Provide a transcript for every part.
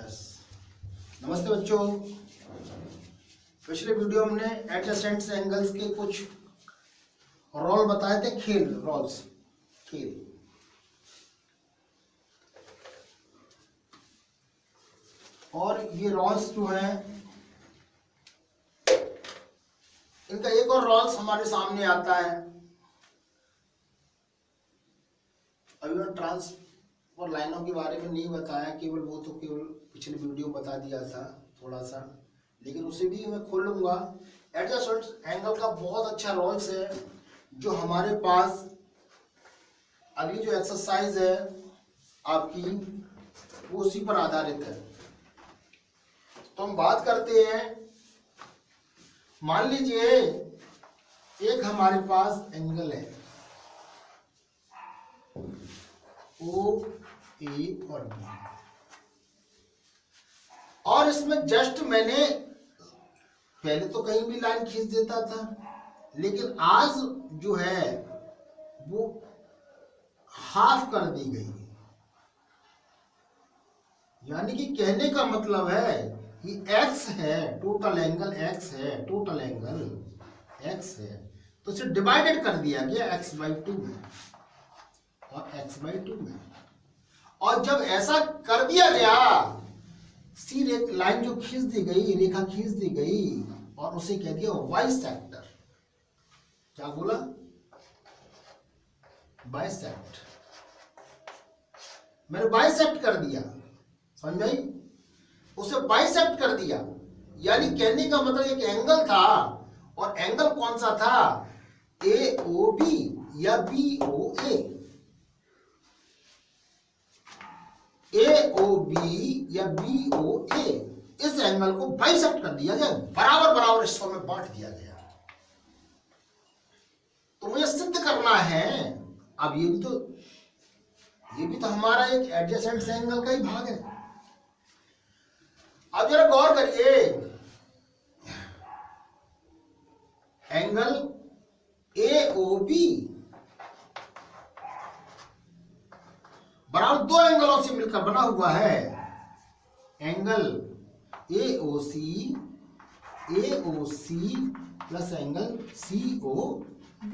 Yes. नमस्ते बच्चों, पिछले वीडियो में हमने एडजेसेंट एंगल्स के कुछ रोल बताए थे, खेल। और ये रोल्स जो हैं, इनका एक और रोल्स हमारे सामने आता है। अभी मैं ट्रांसफर लाइनों के बारे में नहीं बताया, केवल पिछले वीडियो बता दिया था थोड़ा सा, लेकिन उसे भी मैं खोलूंगा। एडजेसेंट एंगल का बहुत अच्छा रोल्स है जो हमारे पास अगली जो एक्सरसाइज है आपकी, वो उसी पर आधारित है। तो हम बात करते हैं, मान लीजिए एक हमारे पास एंगल है ओ ए और बी, और इसमें जस्ट मैंने पहले तो कहीं भी लाइन खींच देता था, लेकिन आज जो है वो हाफ कर दी गई। यानी कि कहने का मतलब है कि x है, टोटल एंगल x है, टोटल एंगल x है, तो इसे डिवाइडेड कर दिया गया x/2 में और x/2 में। और जब ऐसा कर दिया गया, सीधे लाइन जो खींच दी गई, रेखा खींच दी गई, और उसे कह दिया बाइसेक्टर। क्या बोला? बाइसेक्ट। मैंने बाइसेक्ट कर दिया, समझ आई? उसे बाइसेक्ट कर दिया, यानी कहने का मतलब एक एंगल था, और एंगल कौन सा था? AOB या BOA। AOB या BOA, इस एंगल को बाइसेक्ट कर दिया गया, बराबर बराबर हिस्सों में बांट दिया गया। तो मुझे सिद्ध करना है, अब ये भी तो हमारा एक एडजेसेंट एंगल का ही भाग है। अब जरा गौर करिए, एंगल AOB बराबर दो एंगलों से मिलकर बना हुआ है। Angle AOC plus angle COB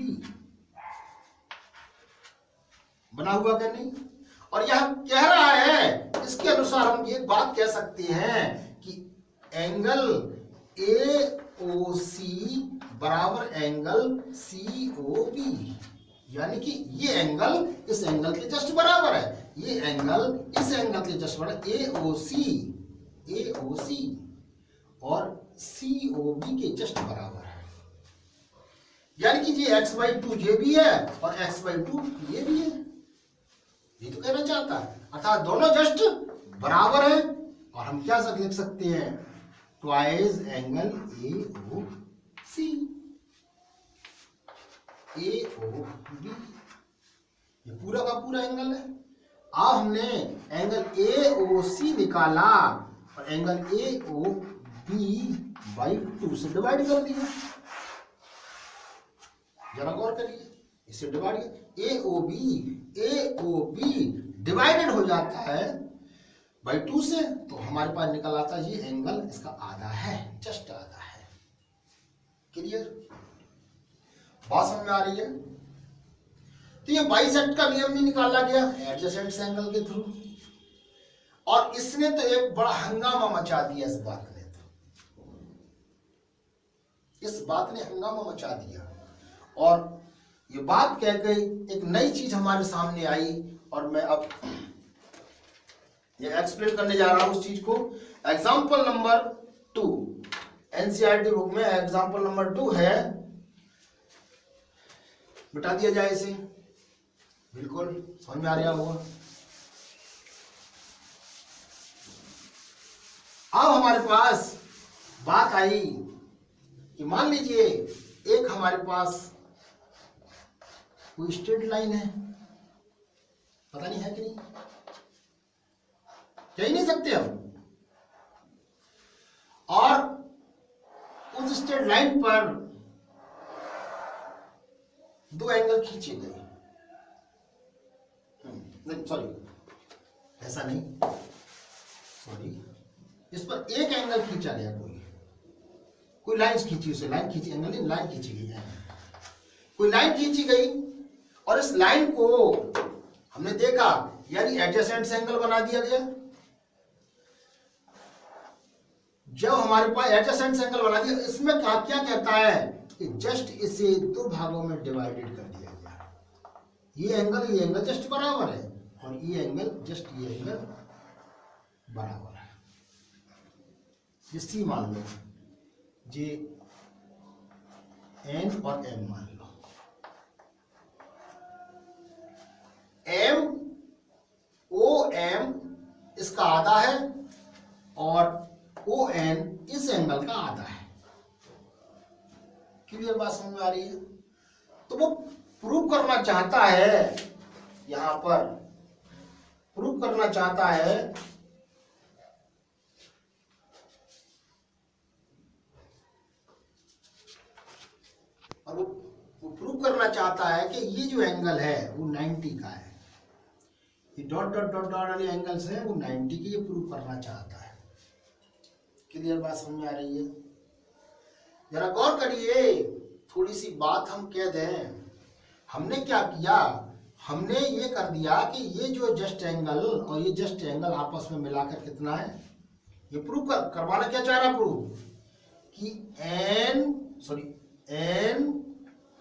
बना हुआ क्या नहीं? और यह कह रहा है, इसके अनुसार हम ये बात कह सकते हैं कि एंगल AOC बराबर एंगल COB, यानी कि ये एंगल इस एंगल के जस्ट बराबर है, ये एंगल इस एंगल के जस्ट बराबर। AOC और COB के जस्ट बराबर है, यानी कि ये x/2 ये भी है और x/2 ये भी है। ये तो कहना चाहता है, अर्थात दोनों जस्ट बराबर है। और हम क्या लिख सकते हैं? ट्वाइस एंगल AOC AOB, ये पूरा का पूरा एंगल है। अब हमने एंगल AOC निकाला और एंगल AOB/2 से डिवाइड कर दिया। जरा गौर करिए, इससे डिवाइड AOB डिवाइडेड हो जाता है /2 से, तो हमारे पास निकल आता है ये एंगल इसका आधा है, जस्ट आधा है। क्लियर? बात समझ में आ रही है? तो ये बाइसेक्ट का नियम भी निकाला गया एडजेसेंट एंगल के थ्रू, और इसने तो एक बड़ा हंगामा मचा दिया। इस बात ने हंगामा मचा दिया, और ये बात कह के एक नई चीज हमारे सामने आई, और मैं अब ये एक्सप्लेन करने जा रहा हूं उस चीज को। एग्जाम्पल नंबर 2, NCERT बुक में एग्जाम्पल नंबर 2 है। मिटा दिया जाए इसे, बिल्कुल समझ में आ रहा होगा। अब हमारे पास बात आई कि मान लीजिए एक हमारे पास कोई स्ट्रेट लाइन है, पता नहीं है कि नहीं, कह ही नहीं सकते हम, और उस स्ट्रेट लाइन पर दो एंगल खींचे गए। नहीं, सॉरी, ऐसा नहीं, सॉरी, इस पर एक एंगल खींचा गया, कोई लाइन खींची, उसे लाइन खींची, एंगल नहीं, लाइन खींची गई है, कोई लाइन खींची गई और इस लाइन को हमने देखा, यानी एडजेसेंट एंगल बना दिया गया। जब हमारे पास एडजेसेंट एंगल बना दिया, इसमें क्या कहता है कि जस्ट इसे दो भागों में डिवाइडेड कर दिया गया। ये एंगल जस्ट बराबर है और ये एंगल जस्ट ये एंगल बराबर है। जिसकी मान लो जे एन और एम मान लो, एम ओ एम इसका आधा है और ओ एन इस एंगल का आधा है। क्लियर बात समझ में आ रही है? तो वो प्रूव करना चाहता है, यहां पर प्रूव करना चाहता है और वो प्रूव करना चाहता है कि ये जो एंगल है वो 90 का है। ये डॉट डॉट डॉट डॉट वाले एंगल्स हैं वो 90 की, ये प्रूव करना चाहता है। क्लियर बात समझ में आ रही है? जरा गौर करिए, थोड़ी सी बात हम कह दें। हमने क्या किया, हमने ये कर दिया कि ये जो जस्ट एंगल और ये जस्ट एंगल आपस में मिलाकर कितना है, ये प्रूव करवाना क्या चाह रहा, प्रूव कि एन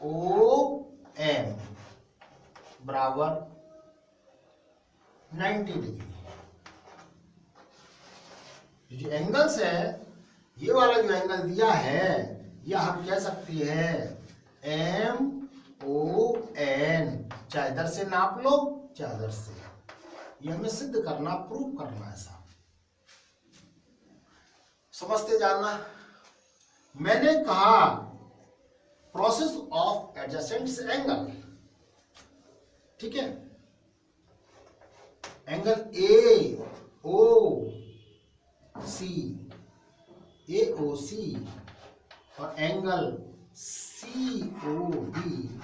ओ एम बराबर 90 डिग्री। जो एंगल्स है, ये वाला जो एंगल दिया है, यह हम कह सकते हैं एम ओ एन, चाहे इधर से नाप लो चाहे इधर से। ये हमें सिद्ध करना, प्रूव करना है साहब, समझते जाना। मैंने कहा प्रोसेस ऑफ एडजेसेंट एंगल, ठीक है, एंगल ए ओ सी, ए ओ सी और एंगल सी ओ बी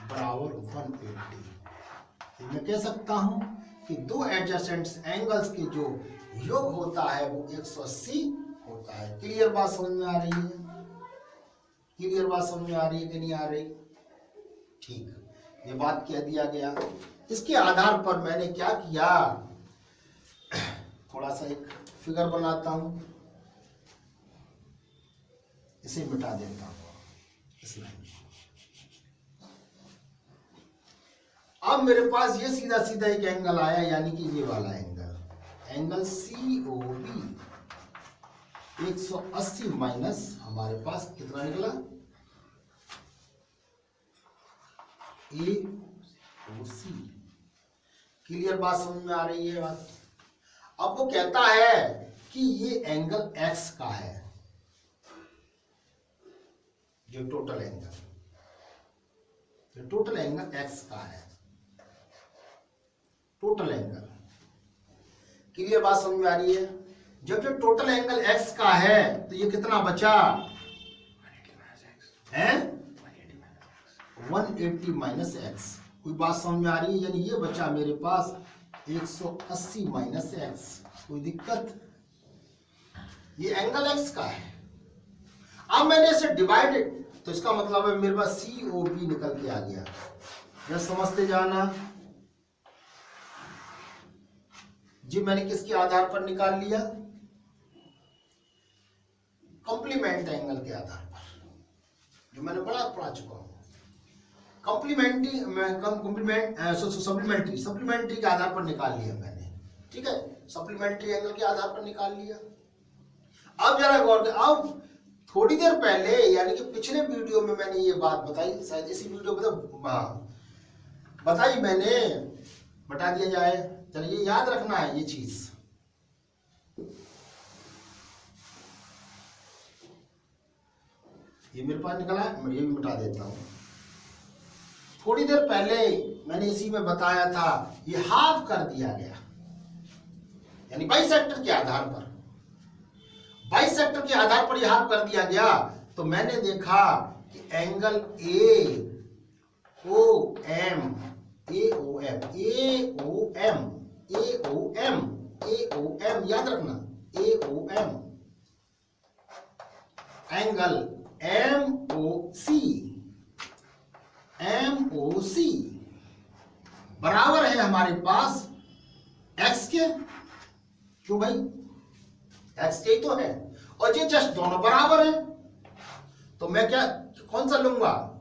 बराबर 180। मैं कह सकता हूं कि दो एडजेसेंट एंगल्स के जो योग होता है वो 180 होता है। क्लियर बात समझ में आ रही है? क्लियर बात समझ में आ रही है कि नहीं आ रही? ठीक, ये बात कह दिया गया। इसके आधार पर मैंने क्या किया, थोड़ा सा एक फिगर बनाता हूं, इसे मिटा देता हूं इस लाइन में। अब मेरे पास ये सीधा सीधा एक एंगल आया, यानी कि ये वाला angle C O B 180 minus हमारे पास कितना निकला, ए ओ सी। क्लियर बात समझ में आ रही है बात? अब वो कहता है कि ये एंगल एक्स का है, जो टोटल एंगल एक्स का है, टोटल एंगल। क्लियर बात समझ में आ रही है? जब जो टोटल एंगल एक्स का है तो ये कितना बचा है, 180 माइनस एक्स। कोई बात समझ में आ रही है? यानी ये बचा मेरे पास 180 माइनस एक्स। कोई दिक्कत? ये एंगल एक्स का है। अब मैंने इसे डिवाइडेड, तो इसका मतलब है मेरे पास सी ओ बी निकल के आ गया। यह समझते जाना जी। मैंने किसके आधार पर निकाल लिया, कॉम्प्लीमेंट एंगल के आधार पर, जो मैंने बड़ा पढ़ा चुका हूं। सप्लीमेंट्री के आधार पर निकाल लिया मैंने, ठीक है, सप्लीमेंट्री एंगल के आधार पर निकाल लिया। अब जरा गौर कर, अब थोड़ी देर पहले यानी कि पिछले वीडियो में मैंने ये बात बताई, शायद इसी वीडियो में बताई मैंने, बता दिया जाए, चलिए याद रखना है ये चीज। ये मेरे पास निकला है, मैं ये भी मिटा देता हूं। थोड़ी देर पहले मैंने इसी में बताया था, ये हाफ कर दिया गया, यानी बाइसेक्टर के आधार पर, बाइसेक्टर के आधार पर ये हाफ कर दिया गया। तो मैंने देखा कि एंगल ए ओ एम याद रखना, AOM, एंगल MOC बराबर है हमारे पास x के। क्यों भाई, x के ही तो है और ये जस्ट दोनों बराबर है, तो मैं क्या कौन सा लूंगा,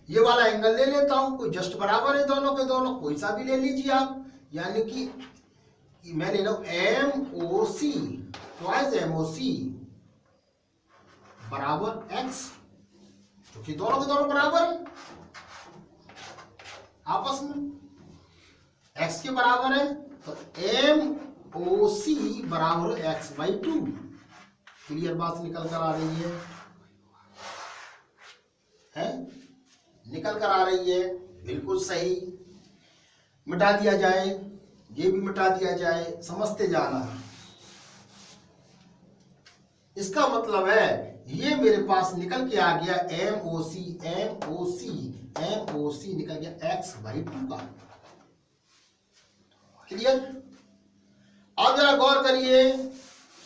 ये वाला एंगल ले लेता हूं, कोई जस्ट बराबर है दोनों के दोनों, कोई सा भी ले लीजिए आप। यानी कि मैं ले रहा हूं MOC ट्वाइस MOC बराबर x, क्योंकि दोनों के दोनों बराबर है आपस में, x के बराबर है तो MOC बराबर x/2। क्लियर बात निकल कर आ रही है? निकल कर आ रही है, बिल्कुल सही। मिटा दिया जाए, ये भी मिटा दिया जाए, समझते जाना। इसका मतलब है ये मेरे पास निकल के आ गया MOC निकल गया x/2 का। क्लियर? आप जरा गौर करिए,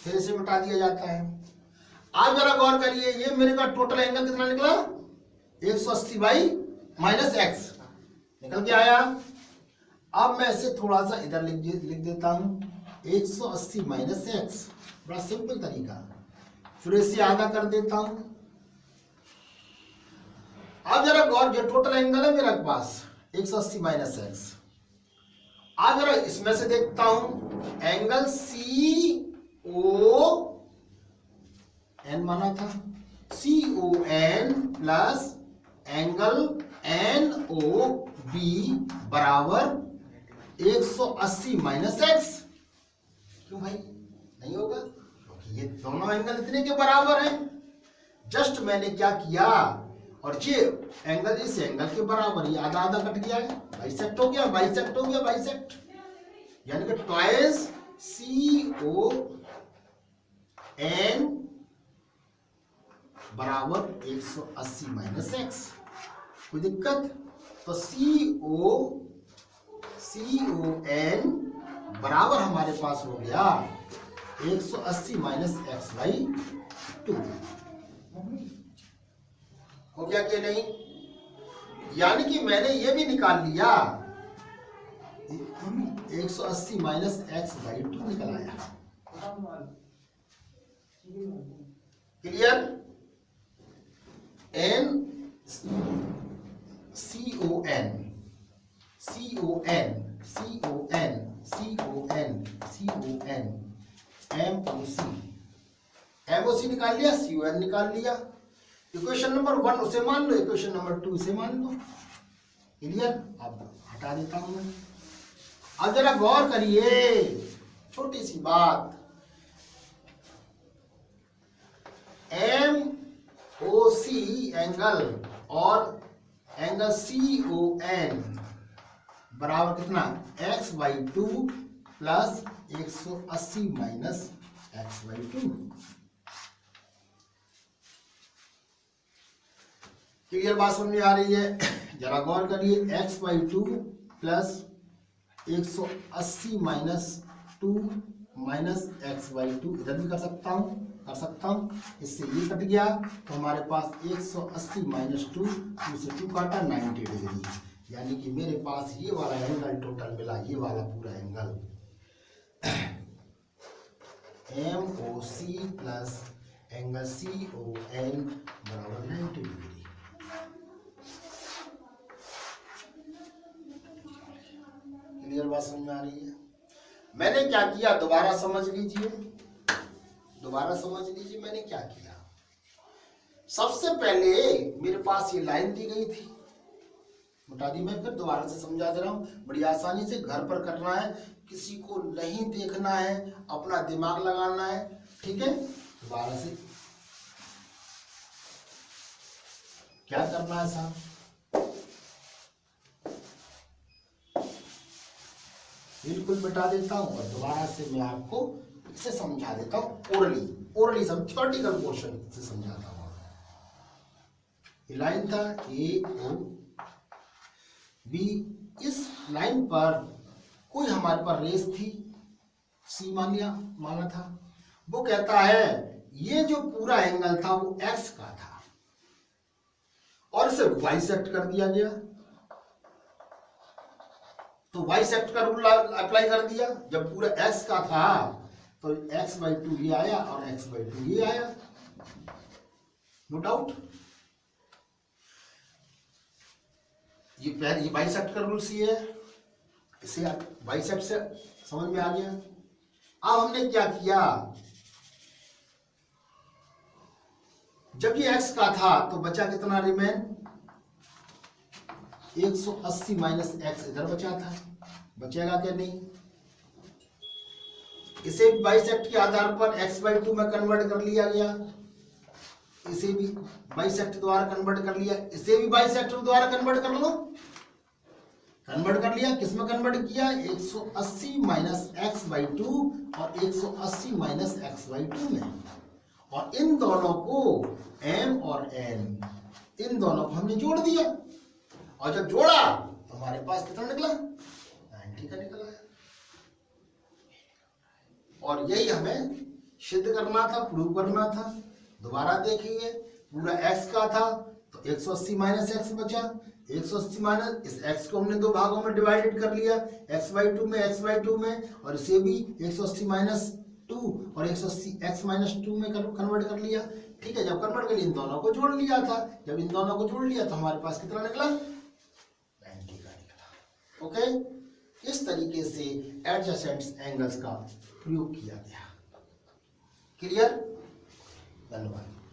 फिर इसे मिटा दिया जाता है। आप जरा गौर करिए, ये मेरे का टोटल एंगल कितना निकला, 180 बाई माइनस एक्स निकल के आया। अब मैं इसे थोड़ा सा इधर लिख देता हूं, 180 माइनस एक्स, बड़ा सिंपल तरीका। फिर इसे आधा कर देता हूं। अब जरा गौर, जो टोटल एंगल है मेरे पास 180 माइनस एक्स, अब जरा इसमें से देखता हूं, एंगल CON माना था, CON प्लस एंगल NOB बराबर 180 माइनस एक्स। क्यों भाई नहीं होगा, क्योंकि ये दोनों एंगल इतने के बराबर हैं। जस्ट मैंने क्या किया, और ये एंगल इस एंगल के बराबर, ये आधा आधा कट गया है, बाइसेक्ट हो गया, बाइसेक्ट हो गया, बाइसेक्ट, यानी कि ट्वाइस CON बराबर 180 माइनस एक्स। कोई दिक्कत? तो CON बराबर हमारे पास हो गया 180 माइनस x/2। हो गया कि नहीं? यानी कि मैंने ये भी निकाल लिया, 180 माइनस x/2 निकल आया। क्लियर? MOC निकाल लिया, CON निकाल लिया। इक्वेशन नंबर 1 उसे मान लो, इक्वेशन नंबर 2 इसे मान लो। क्लियर? अब हटा देता हूं मैं। अब जरा गौर करिए, छोटी सी बात, MOC एंगल और एंगल CON बराबर कितना, x/2 plus 180 minus x/2। Clear बात समझ में आ रही है? जरा गौर करिए, x/2 plus 180 minus 2 minus x/2, इधर भी कर सकता हूं, इससे ये कट गया, तो हमारे पास 180 माइनस 2 से 2 काटा 90 डिग्री, यानी कि मेरे पास ये वाला एंगल टोटल मिला, ये वाला पूरा angle MOC plus angle CON बराबर 90 डिग्री। क्लियर बात समझ में आ रही है? मैंने क्या किया, दोबारा समझ लीजिए, मैंने क्या किया। सबसे पहले मेरे पास ये लाइन दी गई थी, मिटा दी, मैं फिर दोबारा से समझा दे रहा हूं, बड़ी आसानी से घर पर करना है, किसी को नहीं देखना है, अपना दिमाग लगाना है, ठीक है? दोबारा से क्या करना है साहब, बिल्कुल मिटा देता हूं और दोबारा से मैं आपको इसे समझा देता हूं, ओरली सब थ्योरेटिकल पोर्शन से समझाता हूं। ये लाइन था AOB, इस लाइन पर कोई हमारे पास रेस थी, C माना था, वो कहता है ये जो पूरा एंगल था वो x का था और इसे बाइसेक्ट कर दिया गया, तो बाइसेक्ट का रूल अप्लाई कर दिया। जब पूरा x का था तो x/2 ये आया और x/2 ये आया, नो डाउट। ये बाइसेक्ट का रूल सी है, इसे बाइसेक्ट से समझ में आ गया। अब हमने क्या किया, जब ये x का था तो बचा कितना रिमेन, 180 माइनस x इधर बचा था, बचेगा क्या नहीं। इसे भी बाइसेक्ट के आधार पर x/2 में कन्वर्ट कर लिया गया, इसे भी बाइसेक्ट द्वारा कन्वर्ट कर लिया, इसे भी बाइसेक्ट द्वारा कन्वर्ट कर लो। कन्वर्ट कर लिया, किस में कन्वर्ट किया, 180 माइनस x/2 और 180 माइनस x/2 में। और इन दोनों को m और n, इन दोनों को हमने जोड़ दिया और जब जोड़ा तो हमारे पास कितना निकला, 90 का निकला है। और यही हमें सिद्ध करना था, प्रूव करना था। दोबारा देखेंगे, पूरा x का था तो 180 माइनस x बचा, 180 माइनस इस x को हमने दो भागों में डिवाइडेड कर लिया, x/2 में x/2 में, और इसे भी 180 माइनस 2 और 180 x-2 में कन्वर्ट कर लिया। ठीक है, जब कन्वर्ट कर लिया इन दोनों को जोड़ लिया था, जब इन दोनों को जोड़ लिया तो हमारे पास कितना निकला, 90 का निकला। ओके, इस तरीके से एडजेसेंट एंगल्स का प्रयोग किया गया। क्लियर, धन्यवाद।